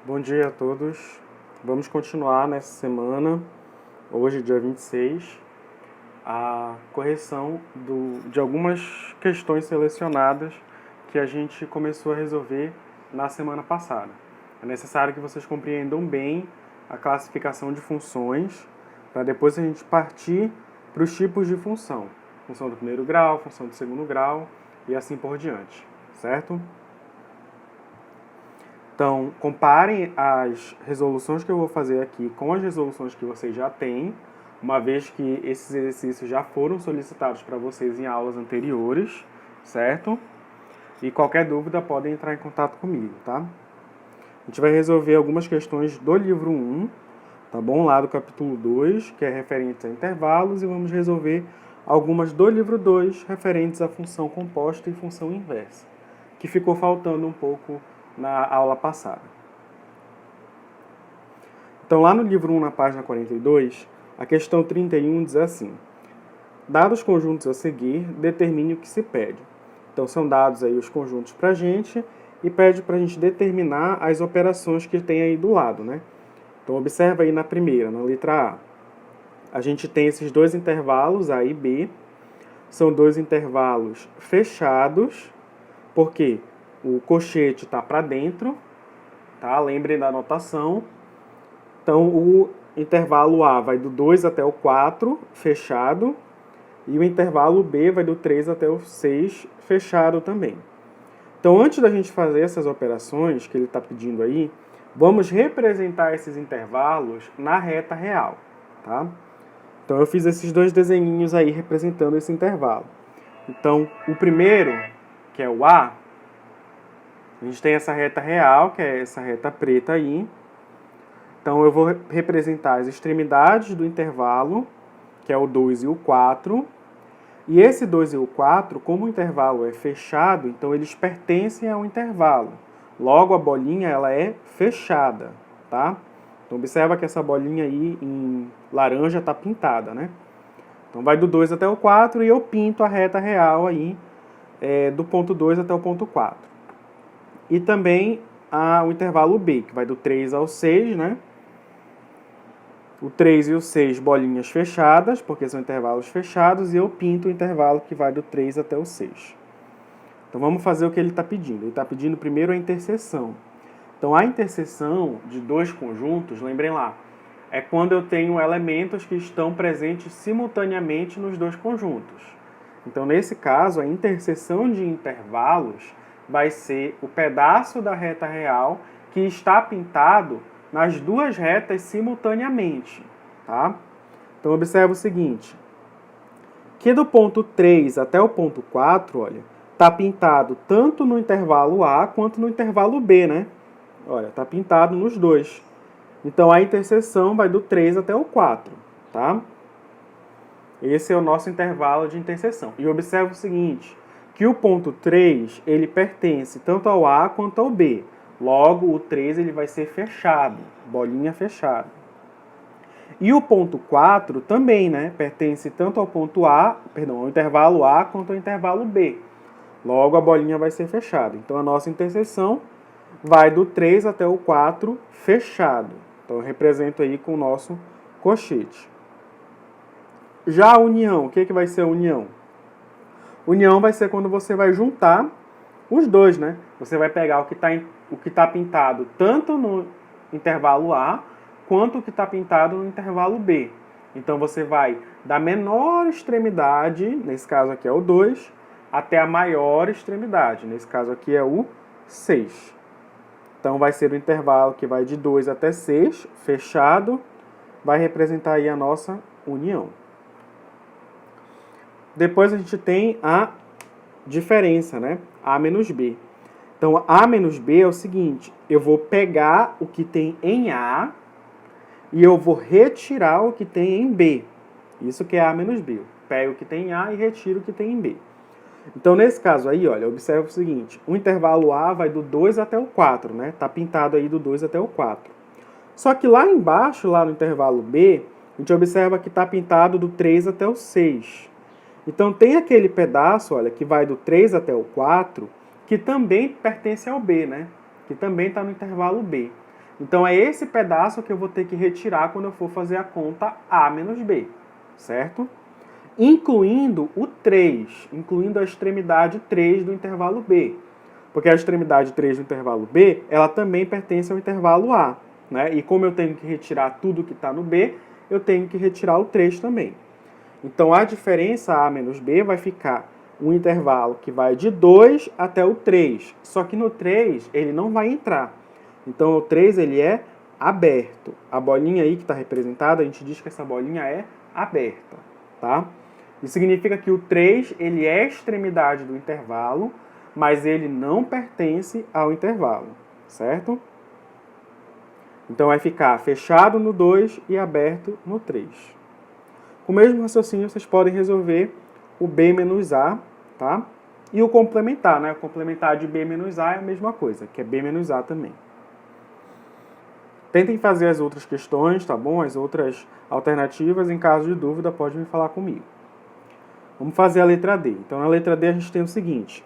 Bom dia a todos. Vamos continuar nessa semana, hoje, dia 26, a correção de algumas questões selecionadas que a gente começou a resolver na semana passada. É necessário que vocês compreendam bem a classificação de funções, para depois a gente partir para os tipos de função. Função do primeiro grau, função do segundo grau e assim por diante, certo? Então, comparem as resoluções que eu vou fazer aqui com as resoluções que vocês já têm, uma vez que esses exercícios já foram solicitados para vocês em aulas anteriores, certo? E qualquer dúvida podem entrar em contato comigo, tá? A gente vai resolver algumas questões do livro 1, tá bom? Lá do capítulo 2, que é referente a intervalos, e vamos resolver algumas do livro 2, referentes à função composta e função inversa, que ficou faltando um pouco na aula passada. Então, lá no livro 1, na página 42, a questão 31 diz assim: dados os conjuntos a seguir, determine o que se pede. Então, são dados aí os conjuntos para a gente e pede para a gente determinar as operações que tem aí do lado, né? Então, observa aí na primeira, na letra A. A gente tem esses dois intervalos, A e B. São dois intervalos fechados, porque o cochete está para dentro, tá? Lembrem da notação. Então, o intervalo A vai do 2 até o 4, fechado, e o intervalo B vai do 3 até o 6, fechado também. Então, antes da gente fazer essas operações que ele está pedindo aí, vamos representar esses intervalos na reta real, tá? Então, eu fiz esses dois desenhinhos aí representando esse intervalo. Então, o primeiro, que é o A, a gente tem essa reta real, que é essa reta preta aí. Então, eu vou representar as extremidades do intervalo, que é o 2 e o 4. E esse 2 e o 4, como o intervalo é fechado, então eles pertencem ao intervalo. Logo, a bolinha ela é fechada, tá? Então, observa que essa bolinha aí em laranja está pintada, né? Então, vai do 2 até o 4 e eu pinto a reta real aí do ponto 2 até o ponto 4. E também o intervalo B, que vai do 3 ao 6, né? O 3 e o 6, bolinhas fechadas, porque são intervalos fechados, e eu pinto o intervalo que vai do 3 até o 6. Então, vamos fazer o que ele está pedindo. Ele está pedindo primeiro a interseção. Então, a interseção de dois conjuntos, lembrem lá, é quando eu tenho elementos que estão presentes simultaneamente nos dois conjuntos. Então, nesse caso, a interseção de intervalos vai ser o pedaço da reta real que está pintado nas duas retas simultaneamente, tá? Então, observa o seguinte, que do ponto 3 até o ponto 4, olha, está pintado tanto no intervalo A quanto no intervalo B, né? Olha, está pintado nos dois. Então, a interseção vai do 3 até o 4, tá? Esse é o nosso intervalo de interseção. E observa o seguinte, que o ponto 3, ele pertence tanto ao A quanto ao B. Logo, o 3 ele vai ser fechado, bolinha fechada. E o ponto 4 também, né? Pertence tanto ao ponto A, perdão, ao intervalo A quanto ao intervalo B. Logo, a bolinha vai ser fechada. Então, a nossa interseção vai do 3 até o 4 fechado. Então, eu represento aí com o nosso cochete. Já a união, o que vai ser a união? União vai ser quando você vai juntar os dois, né? Você vai pegar o que tá pintado tanto no intervalo A quanto o que está pintado no intervalo B. Então, você vai da menor extremidade, nesse caso aqui é o 2, até a maior extremidade. Nesse caso aqui é o 6. Então, vai ser o intervalo que vai de 2 até 6, fechado, vai representar aí a nossa união. Depois a gente tem a diferença, né? A menos B. Então, A menos B é o seguinte, eu vou pegar o que tem em A e eu vou retirar o que tem em B. Isso que é A menos B. Eu pego o que tem em A e retiro o que tem em B. Então, nesse caso aí, olha, observa o seguinte, o intervalo A vai do 2 até o 4, né? Tá pintado aí do 2 até o 4. Só que lá embaixo, lá no intervalo B, a gente observa que está pintado do 3 até o 6. Então, tem aquele pedaço, olha, que vai do 3 até o 4, que também pertence ao B, né? Que também está no intervalo B. Então é esse pedaço que eu vou ter que retirar quando eu for fazer a conta A menos B, certo? Incluindo o 3, incluindo a extremidade 3 do intervalo B. Porque a extremidade 3 do intervalo B, ela também pertence ao intervalo A, né? E como eu tenho que retirar tudo que está no B, eu tenho que retirar o 3 também. Então a diferença A menos B vai ficar um intervalo que vai de 2 até o 3. Só que no 3 ele não vai entrar. Então o 3 ele é aberto. A bolinha aí que está representada, a gente diz que essa bolinha é aberta, tá? Isso significa que o 3 ele é a extremidade do intervalo, mas ele não pertence ao intervalo, certo? Então vai ficar fechado no 2 e aberto no 3. Com o mesmo raciocínio, vocês podem resolver o B menos A, tá? E o complementar, né? O complementar de B menos A é a mesma coisa, que é B menos A também. Tentem fazer as outras questões, tá bom? As outras alternativas. Em caso de dúvida, pode me falar comigo. Vamos fazer a letra D. Então, na letra D, a gente tem o seguinte.